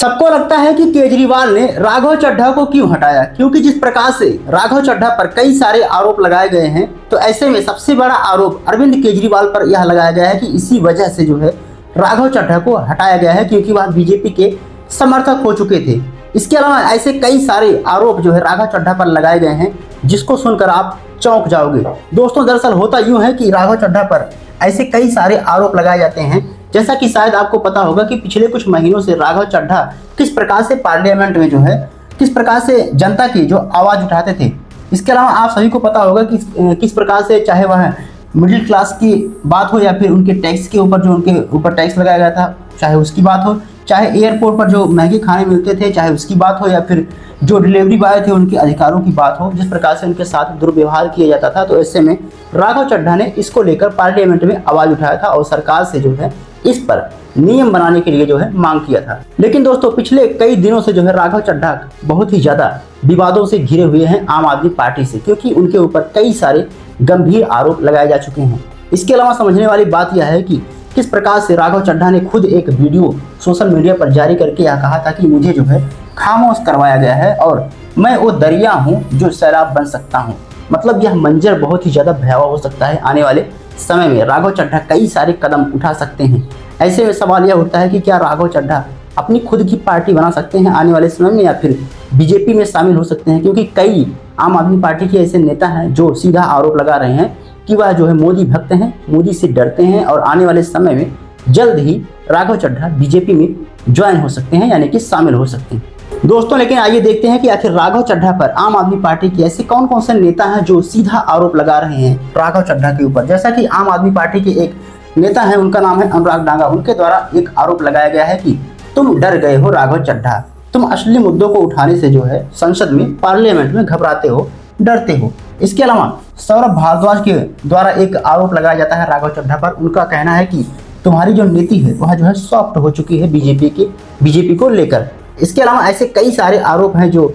सबको लगता है कि केजरीवाल ने राघव चड्ढा को क्यों हटाया, क्योंकि जिस प्रकार से राघव चड्ढा पर कई सारे आरोप लगाए गए हैं, तो ऐसे में सबसे बड़ा आरोप अरविंद केजरीवाल पर यह लगाया गया है कि इसी वजह से जो है राघव चड्ढा को हटाया गया है, क्योंकि वह बीजेपी के समर्थक हो चुके थे। इसके अलावा ऐसे कई सारे आरोप जो है राघव चड्ढा पर लगाए गए हैं, जिसको सुनकर आप चौंक जाओगे। दोस्तों, दरअसल होता यूं है कि राघव चड्ढा पर ऐसे कई सारे आरोप लगाए जाते हैं, जैसा कि शायद आपको पता होगा कि पिछले कुछ महीनों से राघव चड्ढा किस प्रकार से पार्लियामेंट में जो है किस प्रकार से जनता की जो आवाज़ उठाते थे। इसके अलावा आप सभी को पता होगा कि किस प्रकार से, चाहे वह मिडिल क्लास की बात हो या फिर उनके टैक्स के ऊपर जो उनके ऊपर टैक्स लगाया गया था, चाहे उसकी बात हो, चाहे एयरपोर्ट पर जो महंगे खाने मिलते थे, चाहे उसकी बात हो, या फिर जो डिलीवरी बॉय थे उनके अधिकारों की बात हो, जिस प्रकार से उनके साथ दुर्व्यवहार किया जाता था। तो ऐसे में राघव चड्ढा ने इसको लेकर पार्लियामेंट में आवाज़ उठाया था और सरकार से जो है इस पर नियम बनाने के लिए जो है मांग किया था। लेकिन दोस्तों, पिछले कई दिनों से जो है राघव चड्ढा बहुत ही ज़्यादा विवादों से घिरे हुए हैं आम आदमी पार्टी से, क्योंकि उनके ऊपर कई सारे गंभीर आरोप लगाए जा चुके हैं। इसके अलावा समझने वाली बात यह है कि किस प्रकार से राघव चड्ढा ने खुद एक वीडियो सोशल मीडिया पर जारी करके यह कहा था कि मुझे जो है खामोश करवाया गया है और मैं वो दरिया हूँ जो सैलाब बन सकता हूँ। मतलब यह मंजर बहुत ही ज़्यादा भयावह हो सकता है। आने वाले समय में राघव चड्ढा कई सारे कदम उठा सकते हैं। ऐसे में सवाल यह उठता है कि क्या राघव चड्ढा अपनी खुद की पार्टी बना सकते हैं आने वाले समय में, या फिर बीजेपी में शामिल हो सकते हैं, क्योंकि कई आम आदमी पार्टी के ऐसे नेता हैं जो सीधा आरोप लगा रहे हैं कि वह जो है मोदी भक्त हैं, मोदी से डरते हैं और आने वाले समय में जल्द ही राघव चड्ढा बीजेपी में ज्वाइन हो सकते हैं, यानी कि शामिल हो सकते हैं। दोस्तों, लेकिन आइए देखते हैं कि आखिर राघव चड्ढा पर आम आदमी पार्टी के ऐसे कौन कौन से नेता हैं जो सीधा आरोप लगा रहे हैं राघव चड्ढा के ऊपर। जैसा कि आम आदमी पार्टी के एक नेता हैं, उनका नाम है अनुराग डांगा। उनके द्वारा एक आरोप लगाया गया है कि तुम डर गए हो राघव चड्ढा, तुम असली मुद्दों को उठाने से जो है संसद में, पार्लियामेंट में घबराते हो, डरते हो। इसके अलावा सौरभ भारद्वाज के द्वारा एक आरोप लगाया जाता है राघव चड्ढा पर। उनका कहना है कि तुम्हारी जो नीति है वह जो है सॉफ्ट हो चुकी है बीजेपी को लेकर। इसके अलावा ऐसे कई सारे आरोप हैं जो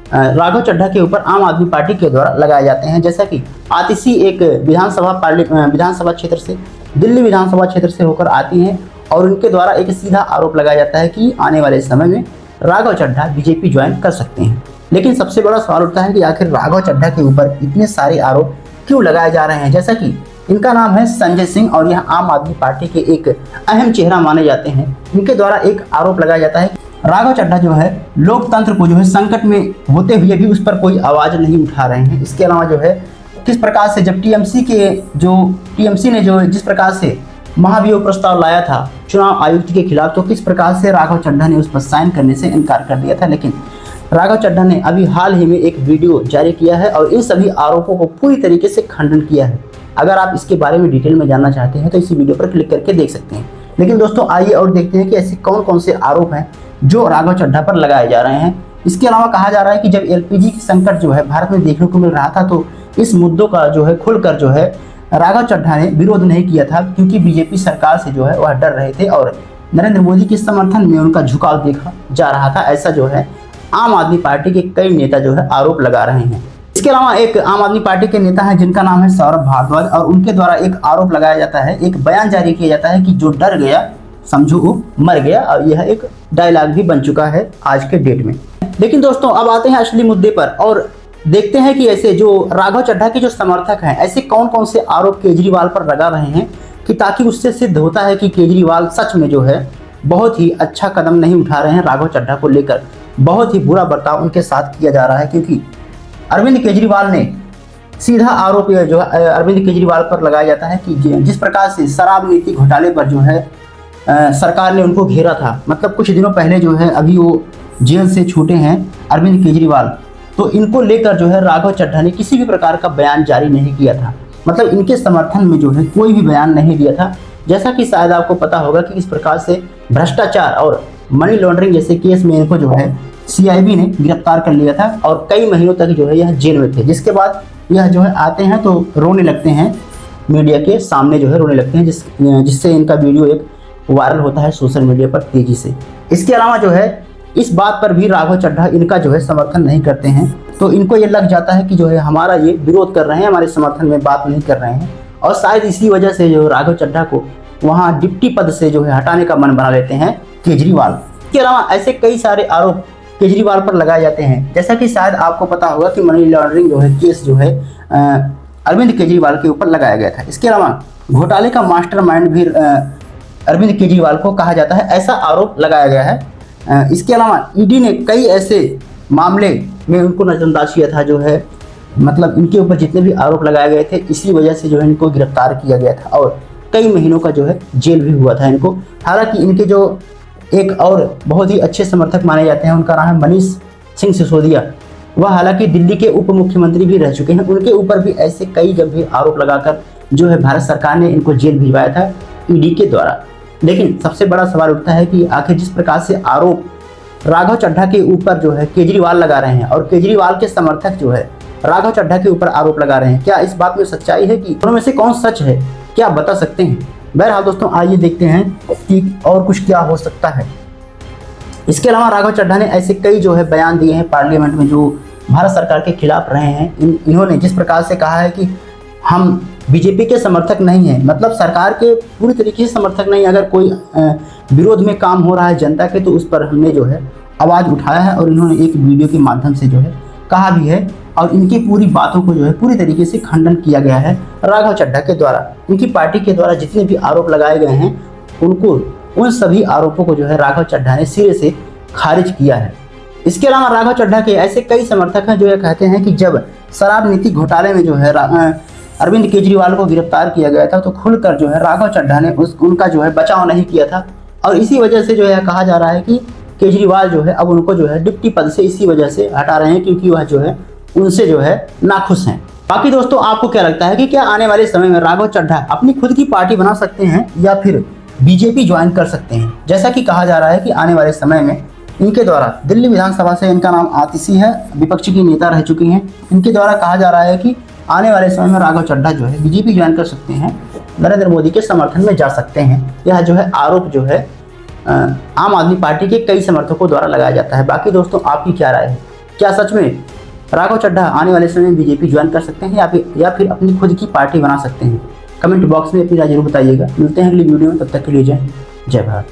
राघव चड्ढा के ऊपर आम आदमी पार्टी के द्वारा लगाए जाते हैं। जैसा कि आतिशी एक विधानसभा क्षेत्र से, दिल्ली विधानसभा क्षेत्र से होकर आती हैं और उनके द्वारा एक सीधा आरोप लगाया जाता है कि आने वाले समय में राघव चड्ढा बीजेपी ज्वाइन कर सकते हैं। लेकिन सबसे बड़ा सवाल उठता है कि आखिर राघव चड्ढा के ऊपर इतने सारे आरोप क्यों लगाए जा रहे हैं। जैसा कि इनका नाम है संजय सिंह और यह आम आदमी पार्टी के एक अहम चेहरा माने जाते हैं। इनके द्वारा एक आरोप लगाया जाता है राघव चड्ढा जो है लोकतंत्र को जो है संकट में होते हुए भी उस पर कोई आवाज़ नहीं उठा रहे हैं। इसके अलावा जो है किस प्रकार से जब टीएमसी ने जो जिस प्रकार से महाभियोग प्रस्ताव लाया था चुनाव आयुक्त के खिलाफ, तो किस प्रकार से राघव चड्ढा ने उस पर साइन करने से इनकार कर दिया था। लेकिन राघव चड्ढा ने अभी हाल ही में एक वीडियो जारी किया है और इन सभी आरोपों को पूरी तरीके से खंडन किया है। अगर आप इसके बारे में डिटेल में जानना चाहते हैं तो इसी वीडियो पर क्लिक करके देख सकते हैं। लेकिन दोस्तों, आइए और देखते हैं कि ऐसे कौन कौन से आरोप हैं जो राघव चड्ढा पर लगाए जा रहे हैं। इसके अलावा कहा जा रहा है कि जब एलपीजी की संकट जो है भारत में देखने को मिल रहा था, तो इस मुद्दों का जो है खुलकर जो है राघव चड्ढा ने विरोध नहीं किया था, क्योंकि बीजेपी सरकार से जो है वह डर रहे थे और नरेंद्र मोदी के समर्थन में उनका झुकाव देखा जा रहा था। ऐसा जो है आम आदमी पार्टी के कई नेता जो है आरोप लगा रहे हैं। इसके अलावा एक आम आदमी पार्टी के नेता हैं जिनका नाम है सौरभ भारद्वाज, और उनके द्वारा एक आरोप लगाया जाता है, एक बयान जारी किया जाता है कि जो डर गया समझो वो मर गया, और यह एक डायलॉग भी बन चुका है आज के डेट में। लेकिन दोस्तों, अब आते हैं असली मुद्दे पर और देखते हैं कि ऐसे जो राघव चड्ढा के जो समर्थक हैं, ऐसे कौन कौन से आरोप केजरीवाल पर लगा रहे हैं, कि ताकि उससे सिद्ध होता है कि केजरीवाल सच में जो है बहुत ही अच्छा कदम नहीं उठा रहे हैं राघव चड्ढा को लेकर। बहुत ही बुरा बर्ताव उनके साथ किया जा रहा है, क्योंकि अरविंद केजरीवाल ने सीधा आरोप जो अरविंद केजरीवाल पर लगाया जाता है कि जिस प्रकार से शराब नीति घोटाले पर जो है सरकार ने उनको घेरा था। मतलब कुछ दिनों पहले जो है, अभी वो जेल से छूटे हैं अरविंद केजरीवाल, तो इनको लेकर जो है राघव चड्ढा ने किसी भी प्रकार का बयान जारी नहीं किया था। मतलब इनके समर्थन में जो है कोई भी बयान नहीं दिया था। जैसा कि शायद आपको पता होगा कि इस प्रकार से भ्रष्टाचार और मनी लॉन्ड्रिंग जैसे केस में इनको जो है सीआईबी ने गिरफ्तार कर लिया था और कई महीनों तक जो है यह जेल में थे। जिसके बाद यह जो है आते हैं तो रोने लगते हैं, मीडिया के सामने जो है रोने लगते हैं, जिससे इनका वीडियो एक वायरल होता है सोशल मीडिया पर तेजी से। इसके अलावा जो है इस बात पर भी राघव चड्ढा इनका जो है समर्थन नहीं करते हैं, तो इनको ये लग जाता है कि जो है हमारा ये विरोध कर रहे हैं, हमारे समर्थन में बात नहीं कर रहे हैं, और शायद इसी वजह से जो राघव चड्ढा को वहाँ डिप्टी पद से जो है हटाने का मन बना लेते हैं केजरीवाल। इसके अलावा ऐसे कई सारे आरोप केजरीवाल पर लगाए जाते हैं। जैसा कि शायद आपको पता होगा कि मनी लॉन्ड्रिंग जो है केस जो है अरविंद केजरीवाल के ऊपर लगाया गया था। इसके अलावा घोटाले का मास्टरमाइंड भी अरविंद केजरीवाल को कहा जाता है, ऐसा आरोप लगाया गया है। इसके अलावा ईडी ने कई ऐसे मामले में उनको नजरअंदाज किया था, जो है मतलब इनके ऊपर जितने भी आरोप लगाए गए थे इसी वजह से जो है इनको गिरफ्तार किया गया था और कई महीनों का जो है जेल भी हुआ था इनको। हालांकि इनके जो एक और बहुत ही अच्छे समर्थक माने जाते हैं, उनका नाम है मनीष सिंह सिसोदिया, वह हालांकि दिल्ली के उप मुख्यमंत्री भी रह चुके हैं। उनके ऊपर भी ऐसे कई गंभीर आरोप लगाकर जो है भारत सरकार ने इनको जेल भिजवाया था ईडी के द्वारा। लेकिन सबसे बड़ा सवाल उठता है कि आखिर जिस प्रकार से आरोप राघव चड्ढा के ऊपर जो है केजरीवाल लगा रहे हैं और केजरीवाल के समर्थक जो है राघव चड्ढा के ऊपर आरोप लगा रहे हैं, क्या इस बात में सच्चाई है कि दोनों में से कौन सच है, क्या बता सकते हैं? बहरहाल दोस्तों, आइए देखते हैं कि और कुछ क्या हो सकता है। इसके अलावा राघव चड्ढा ने ऐसे कई जो है बयान दिए हैं पार्लियामेंट में जो भारत सरकार के खिलाफ रहे हैं। इन्होंने जिस प्रकार से कहा है कि हम बीजेपी के समर्थक नहीं हैं, मतलब सरकार के पूरी तरीके से समर्थक नहीं, अगर कोई विरोध में काम हो रहा है जनता के तो उस पर हमने जो है आवाज़ उठाया है और इन्होंने एक वीडियो के माध्यम से जो है कहा भी है और इनकी पूरी बातों को जो है पूरी तरीके से खंडन किया गया है राघव चड्ढा के द्वारा। इनकी पार्टी के द्वारा जितने भी आरोप लगाए गए हैं उनको उन सभी आरोपों को जो है राघव चड्ढा ने सिरे से खारिज किया है। इसके अलावा राघव चड्ढा के ऐसे कई समर्थक हैं जो ये कहते हैं कि जब शराब नीति घोटाले में जो है अरविंद केजरीवाल को गिरफ्तार किया गया था तो खुलकर जो है राघव चड्ढा ने उनका जो है बचाव नहीं किया था और इसी वजह से जो है कहा जा रहा है कि केजरीवाल जो है अब उनको जो है डिप्टी पद से इसी वजह से हटा रहे हैं क्योंकि वह जो है उनसे जो है नाखुश हैं। बाकी दोस्तों, आपको क्या लगता है कि क्या आने वाले समय में राघव चड्ढा अपनी खुद की पार्टी बना सकते हैं या फिर बीजेपी ज्वाइन कर सकते हैं? जैसा कि कहा जा रहा है कि आने वाले समय में इनके द्वारा दिल्ली विधानसभा से इनका नाम आतिशी है, विपक्ष की नेता रह चुकी हैं, इनके द्वारा कहा जा रहा है कि आने वाले समय में राघव चड्ढा जो है बीजेपी ज्वाइन कर सकते हैं, नरेंद्र मोदी के समर्थन में जा सकते हैं। यह जो है आरोप जो है आम आदमी पार्टी के कई समर्थकों द्वारा लगाया जाता है। बाकी दोस्तों, आपकी क्या राय है? क्या सच में राघव चड्ढा आने वाले समय में बीजेपी ज्वाइन कर सकते हैं या फिर अपनी खुद की पार्टी बना सकते हैं? कमेंट बॉक्स में अपनी राय जरूर बताइएगा। मिलते हैं अगली वीडियो में, तब तक के लिए जय भारत।